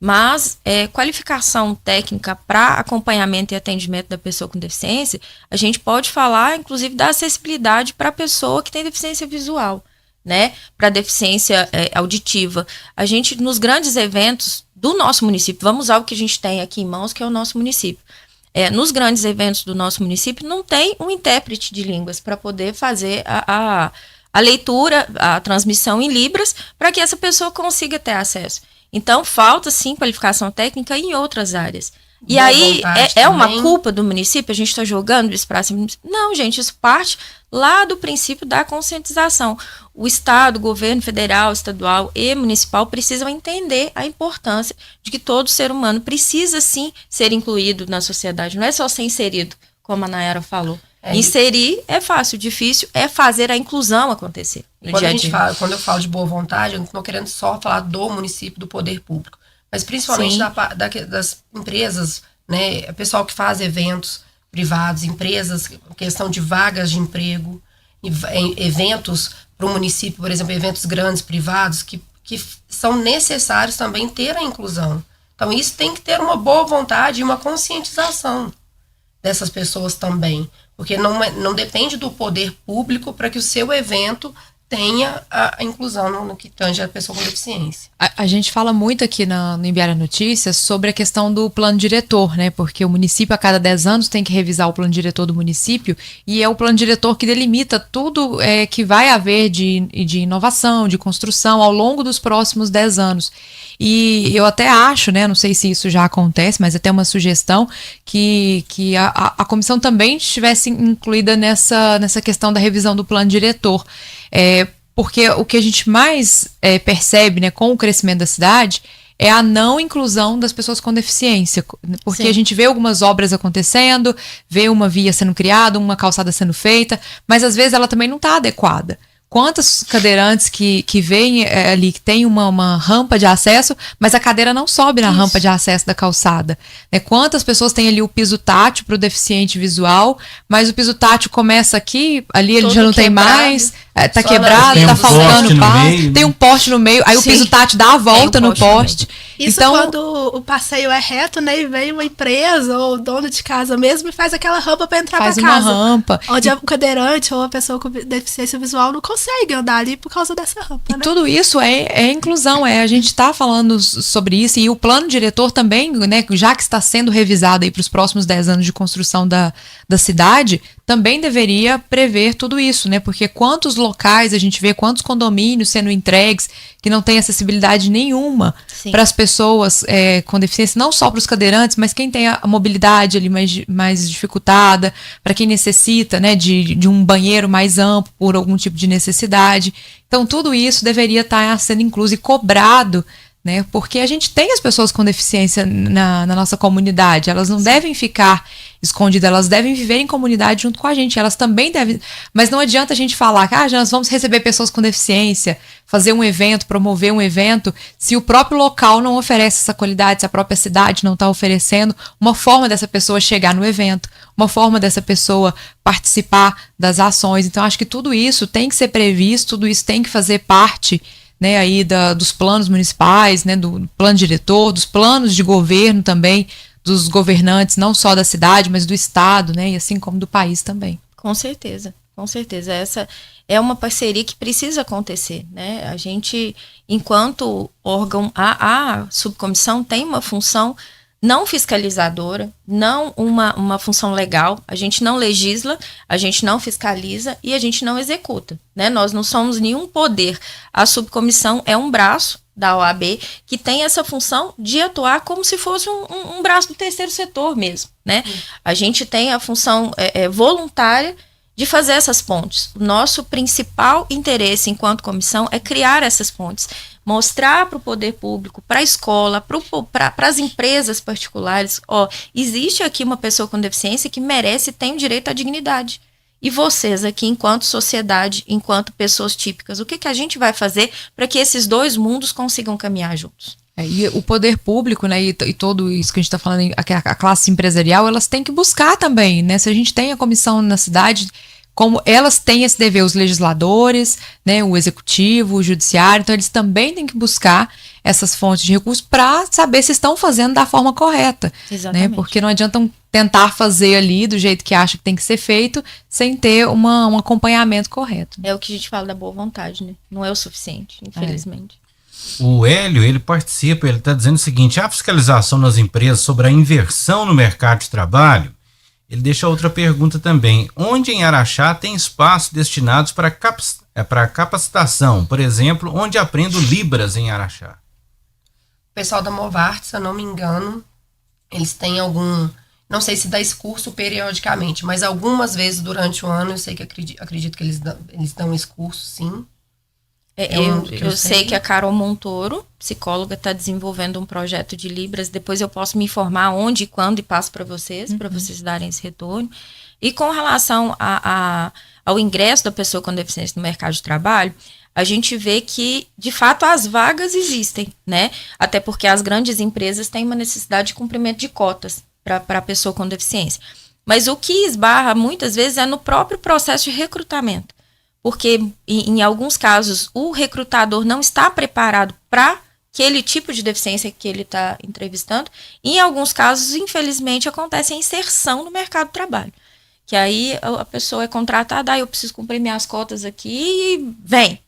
S3: Mas qualificação técnica para acompanhamento e atendimento da pessoa com deficiência, a gente pode falar, inclusive, da acessibilidade para a pessoa que tem deficiência visual, né? Para deficiência auditiva. A gente, nos grandes eventos do nosso município, vamos usar o que a gente tem aqui em mãos, que é o nosso município. Nos grandes eventos do nosso município, não tem um intérprete de línguas para poder fazer a leitura, a transmissão em Libras, para que essa pessoa consiga ter acesso. Então, falta, sim, qualificação técnica em outras áreas. E
S5: Boa
S3: aí,
S5: vontade
S3: uma
S5: também.
S3: culpa do município? A gente está jogando isso para cima? Não, gente, isso parte lá do princípio da conscientização. O Estado, o governo federal, estadual e municipal precisam entender a importância de que todo ser humano precisa, sim, ser incluído na sociedade. Não é só ser inserido, como a Nayara falou. Inserir é fácil, difícil é fazer a inclusão acontecer no dia a dia.
S5: Quando eu falo de boa vontade, eu não estou querendo só falar do município, do poder público, mas principalmente das empresas, né, pessoal que faz eventos privados, empresas, questão de vagas de emprego, eventos para o município, por exemplo, eventos grandes privados que são necessários também ter a inclusão. Então isso tem que ter uma boa vontade e uma conscientização dessas pessoas também, porque não depende do poder público para que o seu evento tenha a inclusão no que tange a pessoa com deficiência.
S1: A gente fala muito aqui no Imbara Notícias sobre a questão do plano diretor, né? Porque o município a cada 10 anos tem que revisar o plano diretor do município e é o plano diretor que delimita tudo que vai haver de inovação, de construção ao longo dos próximos 10 anos. E eu até acho, né, não sei se isso já acontece, mas até uma sugestão que a comissão também estivesse incluída nessa questão da revisão do plano diretor. Porque o que a gente mais percebe, né, com o crescimento da cidade é a não inclusão das pessoas com deficiência. Porque a gente vê algumas obras acontecendo, vê uma via sendo criada, uma calçada sendo feita, mas às vezes ela também não está adequada. Quantos cadeirantes que vêm ali, que tem uma rampa de acesso, mas a cadeira não sobe na rampa de acesso da calçada, né? Quantas pessoas têm ali o piso tátil para o deficiente visual, mas o piso tátil começa aqui, ali ele já não tem mais, tá quebrado, tá faltando paz, tem um poste no meio, aí o piso tátil dá a volta no poste.
S4: Isso
S1: então,
S4: quando o passeio é reto, né, e vem uma empresa ou o dono de casa mesmo e faz aquela rampa para entrar para casa.
S1: Faz uma rampa.
S4: Onde o cadeirante ou a pessoa com deficiência visual não consegue andar ali por causa dessa rampa, né?
S1: E tudo isso é inclusão, a gente tá falando sobre isso e o plano diretor também, né, já que está sendo revisado aí para os próximos 10 anos de construção da cidade, também deveria prever tudo isso, né? Porque quantos locais a gente vê, quantos condomínios sendo entregues que não tem acessibilidade nenhuma para as pessoas com deficiência, não só para os cadeirantes, mas quem tem a mobilidade ali mais dificultada, para quem necessita, né, de um banheiro mais amplo por algum tipo de necessidade. Então, tudo isso deveria estar sendo incluso e cobrado, né? Porque a gente tem as pessoas com deficiência na nossa comunidade, elas não devem ficar escondidas, elas devem viver em comunidade junto com a gente, elas também devem, mas não adianta a gente falar que nós vamos receber pessoas com deficiência, fazer um evento, promover um evento, se o próprio local não oferece essa qualidade, se a própria cidade não está oferecendo uma forma dessa pessoa chegar no evento, uma forma dessa pessoa participar das ações. Então, acho que tudo isso tem que ser previsto, tudo isso tem que fazer parte, né, aí dos planos municipais, né, do plano diretor, dos planos de governo também, dos governantes, não só da cidade, mas do estado, né, e assim como do país também.
S3: Com certeza, com certeza. Essa é uma parceria que precisa acontecer, né? A gente, enquanto órgão, a subcomissão tem uma função não fiscalizadora, não uma função legal, a gente não legisla, a gente não fiscaliza e a gente não executa, né? Nós não somos nenhum poder. A subcomissão é um braço da OAB que tem essa função de atuar como se fosse um braço do terceiro setor mesmo, né? A gente tem a função voluntária de fazer essas pontes. O nosso principal interesse enquanto comissão é criar essas pontes, mostrar para o poder público, para a escola, para as empresas particulares, existe aqui uma pessoa com deficiência que merece e tem o direito à dignidade. E vocês aqui, enquanto sociedade, enquanto pessoas típicas, o que a gente vai fazer para que esses dois mundos consigam caminhar juntos?
S1: E o poder público, né, e todo isso que a gente está falando, a classe empresarial, elas têm que buscar também, né? Se a gente tem a comissão na cidade, como elas têm esse dever, os legisladores, né, o executivo, o judiciário, então eles também têm que buscar essas fontes de recursos para saber se estão fazendo da forma correta.
S3: Exatamente.
S1: Né? Porque não adianta tentar fazer ali do jeito que acha que tem que ser feito sem ter um acompanhamento correto.
S3: É o que a gente fala da boa vontade, né? Não é o suficiente, infelizmente.
S2: O Hélio, ele participa, ele está dizendo o seguinte: a fiscalização nas empresas sobre a inversão no mercado de trabalho. Ele deixa outra pergunta também. Onde em Araxá tem espaços destinados para capacitação? Por exemplo, onde aprendo Libras em Araxá?
S5: O pessoal da Movart, se eu não me engano, eles têm não sei se dá esse curso periodicamente, mas algumas vezes durante o ano eu sei que acredito que eles dão esse curso, sim.
S3: Eu sei que a Carol Montoro, psicóloga, está desenvolvendo um projeto de Libras. Depois eu posso me informar onde, quando e passo para vocês darem esse retorno. E com relação ao ingresso da pessoa com deficiência no mercado de trabalho, a gente vê que, de fato, as vagas existem, né? Até porque as grandes empresas têm uma necessidade de cumprimento de cotas para a pessoa com deficiência. Mas o que esbarra muitas vezes é no próprio processo de recrutamento. Porque, em alguns casos, o recrutador não está preparado para aquele tipo de deficiência que ele está entrevistando. E, em alguns casos, infelizmente, acontece a inserção no mercado de trabalho. Que aí a pessoa é contratada, eu preciso cumprir minhas cotas aqui e vem.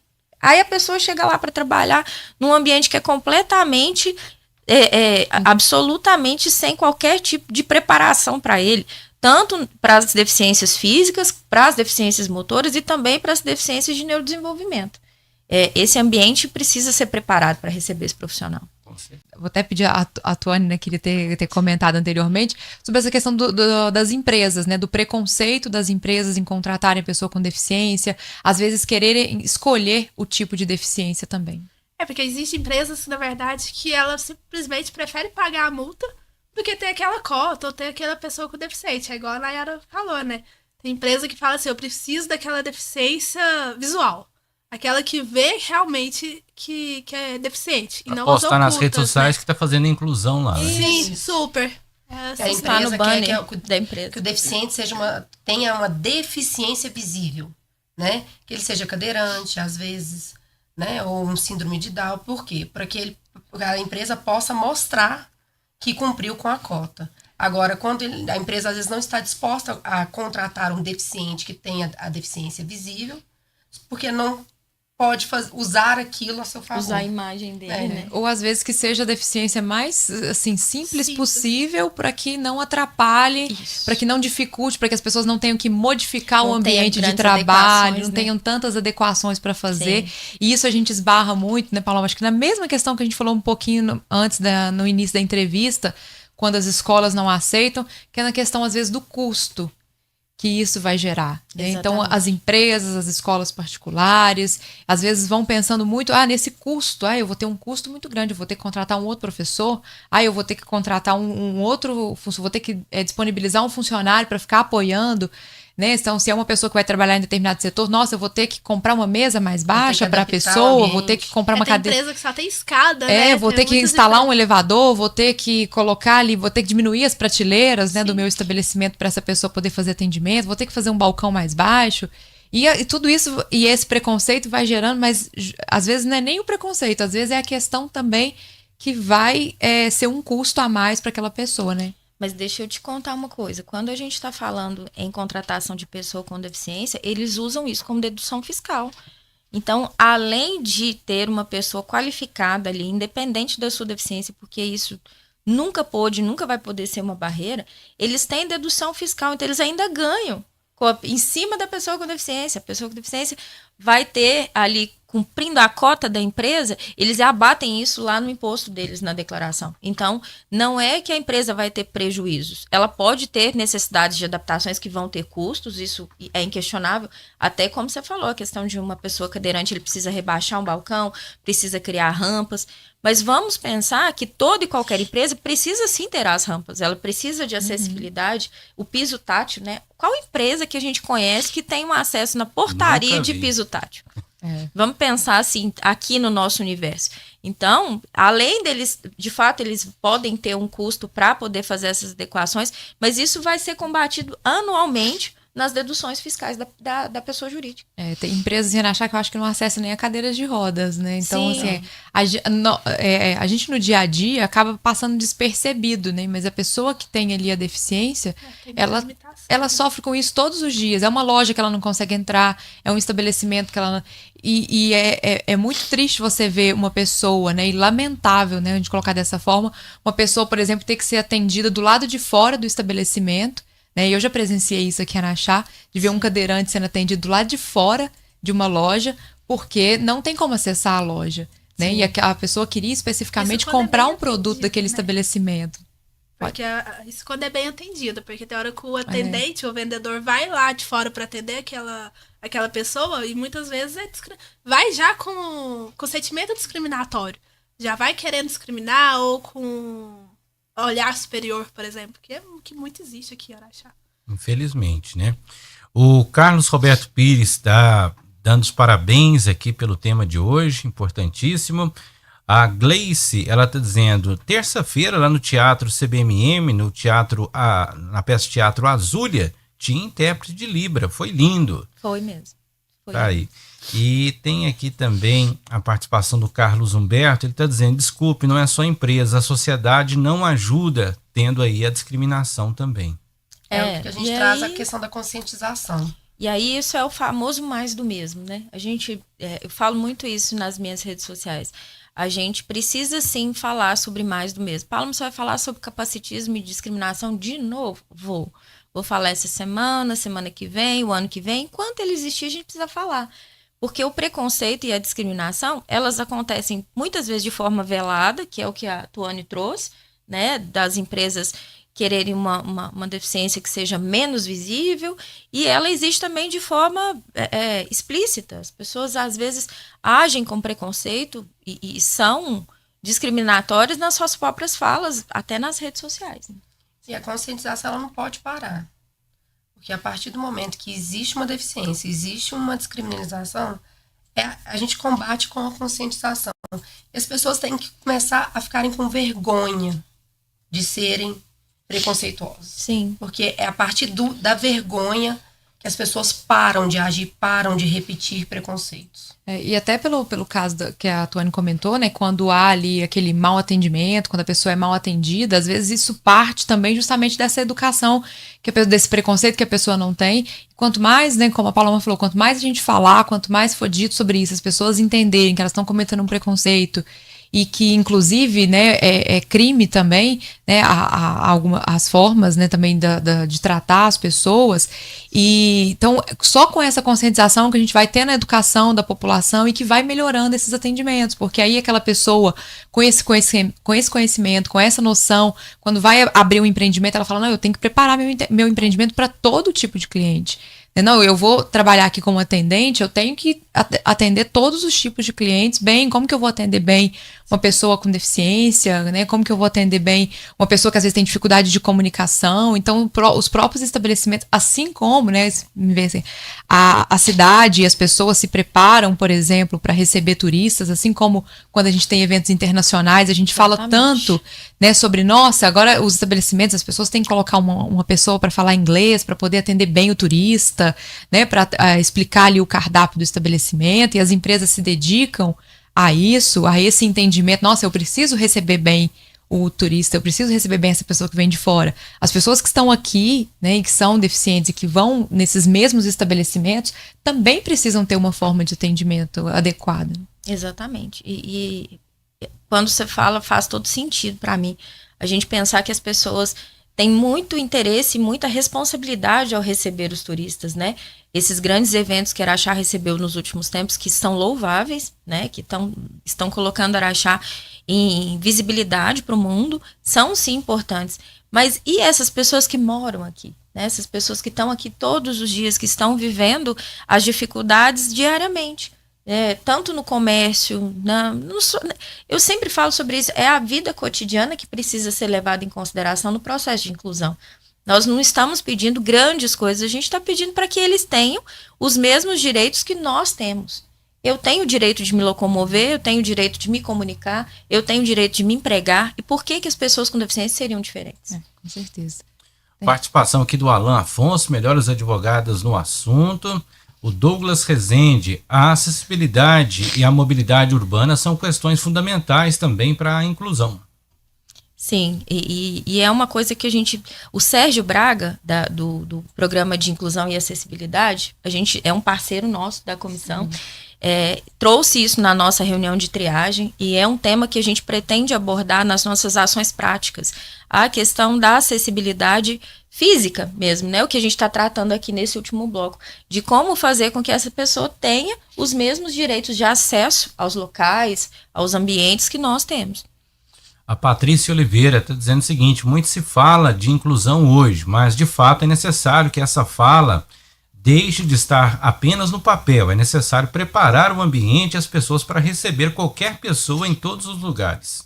S3: Aí a pessoa chega lá para trabalhar num ambiente que é completamente, absolutamente sem qualquer tipo de preparação para ele. Tanto para as deficiências físicas, para as deficiências motoras e também para as deficiências de neurodesenvolvimento. Esse ambiente precisa ser preparado para receber esse profissional.
S1: Vou até pedir a Tuane, né, queria ter comentado anteriormente, sobre essa questão das empresas, né, do preconceito das empresas em contratarem pessoa com deficiência, às vezes quererem escolher o tipo de deficiência também.
S4: Porque existem empresas, na verdade, que elas simplesmente preferem pagar a multa do que ter aquela cota ou ter aquela pessoa com deficiência. É igual a Nayara falou, né? Tem empresa que fala assim, eu preciso daquela deficiência visual. Aquela que vê realmente que é deficiente. E não
S2: postar
S4: ocultas,
S2: nas redes sociais,
S4: né?
S2: que tá fazendo inclusão lá. Né?
S4: Sim, super.
S5: A
S3: Está no
S5: empresa
S3: banner
S5: quer
S3: da empresa.
S5: que o deficiente tenha uma deficiência visível, né? Que ele seja cadeirante, às vezes, né? Ou um síndrome de Down. Por quê? Para que a empresa possa mostrar que cumpriu com a cota. Agora, quando a empresa às vezes não está disposta a contratar um deficiente que tenha a deficiência visível, porque não pode usar aquilo a seu favor.
S3: Usar a imagem dele, né?
S1: Ou às vezes que seja a deficiência mais assim, simples
S4: Simples.
S1: possível para que não atrapalhe, para que não dificulte, para que as pessoas não tenham que modificar
S3: Não
S1: o ambiente
S3: tenha
S1: de
S3: grandes
S1: trabalho,
S3: adequações,
S1: não
S3: né?
S1: tenham tantas adequações para fazer. E isso a gente esbarra muito, né, Paloma? Acho que na mesma questão que a gente falou um pouquinho antes, no início da entrevista, quando as escolas não aceitam, que é na questão, às vezes, do custo que isso vai gerar, né? Então,
S3: Exatamente.
S1: as empresas, as escolas particulares, às vezes vão pensando muito, nesse custo, eu vou ter um custo muito grande, eu vou ter que contratar um outro professor, eu vou ter que contratar um outro, vou ter que disponibilizar um funcionário para ficar apoiando, né? Então, se é uma pessoa que vai trabalhar em determinado setor, nossa, eu vou ter que comprar uma mesa mais baixa para a
S5: adaptar o
S1: pessoa, vou
S5: ambiente.
S1: ter que comprar uma
S4: Tem
S1: cadeira.
S4: empresa que só tem escada, né?
S1: Vou
S4: Tem
S1: ter que
S4: muitas
S1: instalar um
S4: empresas.
S1: elevador, vou ter que colocar ali, vou ter que diminuir as prateleiras, né, do
S4: Sim.
S1: meu estabelecimento para essa pessoa poder fazer atendimento, vou ter que fazer um balcão mais baixo. E tudo isso, e esse preconceito vai gerando, mas às vezes não é nem o preconceito, às vezes é a questão também que vai ser um custo a mais para aquela pessoa, né?
S3: Mas deixa eu te contar uma coisa. Quando a gente está falando em contratação de pessoa com deficiência, eles usam isso como dedução fiscal. Então, além de ter uma pessoa qualificada ali, independente da sua deficiência, porque isso nunca vai poder ser uma barreira, eles têm dedução fiscal, então eles ainda ganham em cima da pessoa com deficiência. A pessoa com deficiência vai ter ali, cumprindo a cota da empresa, eles abatem isso lá no imposto deles, na declaração. Então, não é que a empresa vai ter prejuízos. Ela pode ter necessidades de adaptações que vão ter custos, isso é inquestionável. Até como você falou, a questão de uma pessoa cadeirante, ele precisa rebaixar um balcão, precisa criar rampas. Mas vamos pensar que toda e qualquer empresa precisa sim ter as rampas. Ela precisa de acessibilidade, o piso tátil, né? Qual empresa que a gente conhece que tem um acesso na portaria
S2: Nunca
S3: de
S2: vi.
S3: piso tátil? Vamos pensar assim, aqui no nosso universo. Então, além deles, de fato, eles podem ter um custo para poder fazer essas adequações, mas isso vai ser combatido anualmente nas deduções fiscais da pessoa jurídica.
S1: Tem empresas em Araxá que eu acho que não acessam nem a cadeiras de rodas, né? Então,
S3: Sim.
S1: assim, a gente no dia a dia acaba passando despercebido, né? Mas a pessoa que tem ali a deficiência,
S4: Tem
S1: ela
S4: muita limitação.
S1: ela sofre com isso todos os dias. É uma loja que ela não consegue entrar, é um estabelecimento que ela não... E é muito triste você ver uma pessoa, né? E lamentável, né? A gente colocar dessa forma, uma pessoa, por exemplo, ter que ser atendida do lado de fora do estabelecimento, né? E eu já presenciei isso aqui em Araxá, de ver um cadeirante sendo atendido do lado de fora de uma loja, porque não tem como acessar a loja, né? E a pessoa queria especificamente
S4: Isso quando é
S1: comprar
S4: bem
S1: um produto
S4: atendido,
S1: daquele
S4: né?
S1: estabelecimento.
S4: Porque isso quando é bem atendido, porque tem hora que o atendente, o vendedor vai lá de fora para atender aquela pessoa e muitas vezes vai já com sentimento discriminatório. Já vai querendo discriminar ou com olhar superior, por exemplo, que é o que muito existe aqui em Araxá.
S2: Infelizmente, né? O Carlos Roberto Pires está dando os parabéns aqui pelo tema de hoje, importantíssimo. A Gleice, ela está dizendo, terça-feira lá no Teatro CBMM, na peça Teatro Azulha, tinha intérprete de Libra, foi lindo.
S3: Foi mesmo. Foi.
S2: Tá aí. E tem aqui também a participação do Carlos Humberto, ele está dizendo, desculpe, não é só a empresa, a sociedade não ajuda, tendo aí a discriminação também.
S5: É o que a gente
S3: e
S5: traz
S3: aí-
S5: a questão da conscientização.
S3: E aí isso é o famoso mais do mesmo, né? Eu falo muito isso nas minhas redes sociais. A gente precisa sim falar sobre mais do mesmo. Paulo, você vai falar sobre capacitismo e discriminação de novo? Vou falar essa semana que vem, o ano que vem. Enquanto ele existir, a gente precisa falar. Porque o preconceito e a discriminação, elas acontecem muitas vezes de forma velada, que é o que a Tuane trouxe, né? Das empresas quererem uma deficiência que seja menos visível, e ela existe também de forma explícita. As pessoas, às vezes, agem com preconceito e são discriminatórias nas suas próprias falas, até nas redes sociais. Né?
S5: E a conscientização ela não pode parar. Porque a partir do momento que existe uma deficiência, existe uma discriminação, a gente combate com a conscientização. E as pessoas têm que começar a ficarem com vergonha de serem preconceituosos.
S3: Sim.
S5: Porque é a partir da vergonha que as pessoas param de agir, param de repetir preconceitos.
S1: E até pelo caso que a Tuane comentou, né, quando há ali aquele mau atendimento, quando a pessoa é mal atendida, às vezes isso parte também justamente dessa educação, desse preconceito que a pessoa não tem. Quanto mais, né, como a Paloma falou, quanto mais a gente falar, quanto mais for dito sobre isso, as pessoas entenderem que elas estão cometendo um preconceito e que, inclusive, né, é crime também, né, as formas, né, também de tratar as pessoas. E então, só com essa conscientização que a gente vai ter na educação da população e que vai melhorando esses atendimentos, porque aí aquela pessoa com esse conhecimento, com essa noção, quando vai abrir um empreendimento, ela fala, não, eu tenho que preparar meu empreendimento para todo tipo de cliente. Não, eu vou trabalhar aqui como atendente, eu tenho que atender todos os tipos de clientes bem. Como que eu vou atender bem uma pessoa com deficiência, né? Como que eu vou atender bem uma pessoa que às vezes tem dificuldade de comunicação? Então, os próprios estabelecimentos, assim como, né, a cidade e as pessoas se preparam, por exemplo, para receber turistas, assim como quando a gente tem eventos internacionais, a gente fala tanto, né, sobre, nossa, agora os estabelecimentos, as pessoas têm que colocar uma pessoa para falar inglês, para poder atender bem o turista, né, para explicar ali o cardápio do estabelecimento, e as empresas se dedicam a isso, a esse entendimento. Nossa, eu preciso receber bem o turista, eu preciso receber bem essa pessoa que vem de fora. As pessoas que estão aqui, né, e que são deficientes e que vão nesses mesmos estabelecimentos também precisam ter uma forma de atendimento adequada.
S3: Exatamente. E quando você fala, faz todo sentido para mim. A gente pensar que as pessoas têm muito interesse e muita responsabilidade ao receber os turistas, né? Esses grandes eventos que Araxá recebeu nos últimos tempos, que são louváveis, né? Que estão colocando Araxá em visibilidade para o mundo, são sim importantes. Mas e essas pessoas que moram aqui? Né? Essas pessoas que estão aqui todos os dias, que estão vivendo as dificuldades diariamente. Tanto no comércio, eu sempre falo sobre isso, é a vida cotidiana que precisa ser levada em consideração no processo de inclusão. Nós não estamos pedindo grandes coisas, a gente está pedindo para que eles tenham os mesmos direitos que nós temos. Eu tenho o direito de me locomover, eu tenho o direito de me comunicar, eu tenho o direito de me empregar. E por que as pessoas com deficiência seriam diferentes?
S1: Com certeza.
S2: Participação aqui do Alan Afonso, melhores advogadas no assunto. O Douglas Rezende, a acessibilidade e a mobilidade urbana são questões fundamentais também para a inclusão.
S3: Sim, e é uma coisa que o Sérgio Braga, do Programa de Inclusão e Acessibilidade, a gente é um parceiro nosso da comissão, trouxe isso na nossa reunião de triagem e é um tema que a gente pretende abordar nas nossas ações práticas. A questão da acessibilidade física mesmo, né? O que a gente está tratando aqui nesse último bloco, de como fazer com que essa pessoa tenha os mesmos direitos de acesso aos locais, aos ambientes que nós temos.
S2: A Patrícia Oliveira está dizendo o seguinte: muito se fala de inclusão hoje, mas de fato é necessário que essa fala deixe de estar apenas no papel. É necessário preparar o ambiente e as pessoas para receber qualquer pessoa em todos os lugares.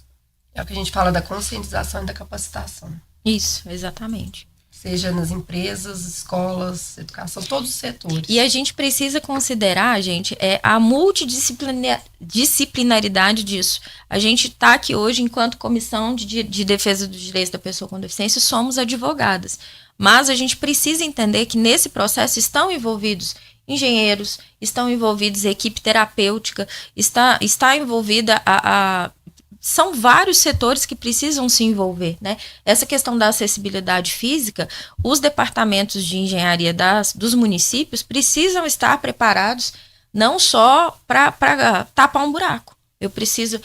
S5: É o que a gente fala da conscientização e da capacitação.
S3: Isso, exatamente.
S5: Seja nas empresas, escolas, educação, todos os setores. E
S3: a gente precisa considerar, gente, a multidisciplinaridade disso. A gente está aqui hoje, enquanto Comissão de Defesa dos Direitos da Pessoa com Deficiência, somos advogadas. Mas a gente precisa entender que nesse processo estão envolvidos engenheiros, estão envolvidos a equipe terapêutica, está envolvida são vários setores que precisam se envolver, né? Essa questão da acessibilidade física, os departamentos de engenharia dos municípios precisam estar preparados não só para tapar um buraco. Eu preciso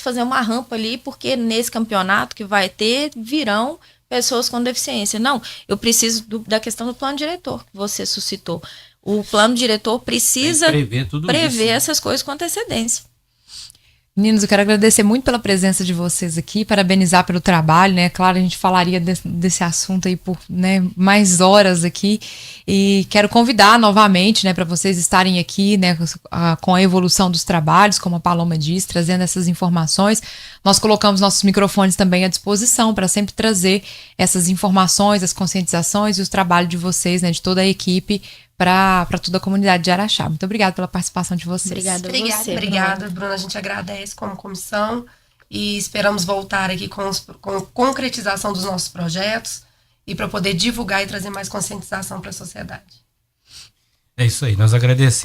S3: fazer uma rampa ali porque nesse campeonato que vai ter virão pessoas com deficiência. Não, eu preciso da questão do plano diretor que você suscitou. O plano diretor precisa prever essas coisas com antecedência.
S1: Meninos, eu quero agradecer muito pela presença de vocês aqui, parabenizar pelo trabalho, né? Claro, a gente falaria desse assunto aí por, né, mais horas aqui, e quero convidar novamente, né, para vocês estarem aqui, né, com a evolução dos trabalhos, como a Paloma disse, trazendo essas informações. Nós colocamos nossos microfones também à disposição para sempre trazer essas informações, as conscientizações e os trabalhos de vocês, né, de toda a equipe, para toda a comunidade de Araxá. Muito obrigada pela participação de vocês.
S5: Obrigada, Bruna. A gente agradece como comissão e esperamos voltar aqui com concretização dos nossos projetos e para poder divulgar e trazer mais conscientização para a sociedade.
S2: É isso aí, nós agradecemos.